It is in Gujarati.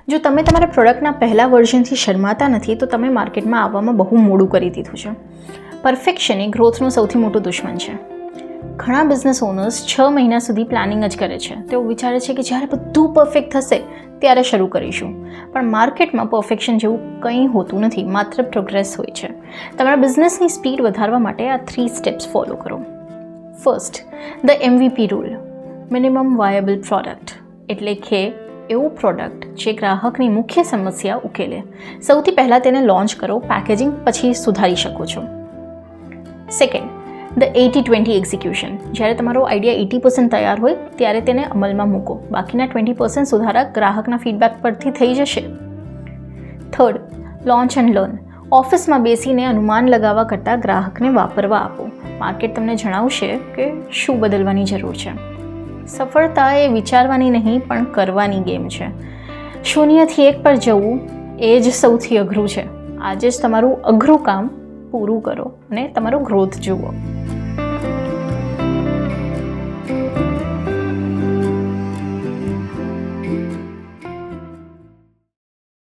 જો તમે તમારા પ્રોડક્ટના પહેલા વર્ઝનથી શરમાતા નથી તો તમે માર્કેટમાં આવવામાં બહુ મોડું કરી દીધું છે. પરફેક્શન એ ગ્રોથનો સૌથી મોટો દુશ્મન છે. ઘણા બિઝનેસ ઓનર્સ 6 મહિના સુધી પ્લાનિંગ જ કરે છે. તેઓ વિચારે છે કે જ્યારે બધું પરફેક્ટ થશે ત્યારે શરૂ કરીશું. પણ માર્કેટમાં પરફેક્શન જેવું કંઈ હોતું નથી, માત્ર પ્રોગ્રેસ હોય છે. તમારા બિઝનેસની સ્પીડ વધારવા માટે આ 3 સ્ટેપ્સ ફોલો કરો. First, the MVP rule, minimum viable product, એટલે કે એવું પ્રોડક્ટ જે ગ્રાહકની મુખ્ય સમસ્યા ઉકેલે. સૌથી પહેલાં તેને લોન્ચ કરો, પેકેજિંગ પછી સુધારી શકો છો. સેકન્ડ, ધ 80-20 એક્ઝિક્યુશન, જ્યારે તમારો આઈડિયા 80% તૈયાર હોય ત્યારે તેને અમલમાં મૂકો. બાકીના 20% સુધારા ગ્રાહકના ફીડબેક પરથી થઈ જશે. થર્ડ, લોન્ચ એન્ડ લર્ન, ઓફિસમાં બેસીને અનુમાન લગાવવા કરતાં ગ્રાહકને વાપરવા આપો. માર્કેટ તમને જણાવશે કે શું બદલવાની જરૂર છે. સફળતા એ વિચારવાની નહીં પણ કરવાની ગેમ છે. 0 થી 1 પર જવું એ જ સૌથી અઘરું છે. આજે જ તમારું અઘરું કામ પૂરું કરો અને તમારો ગ્રોથ જુઓ.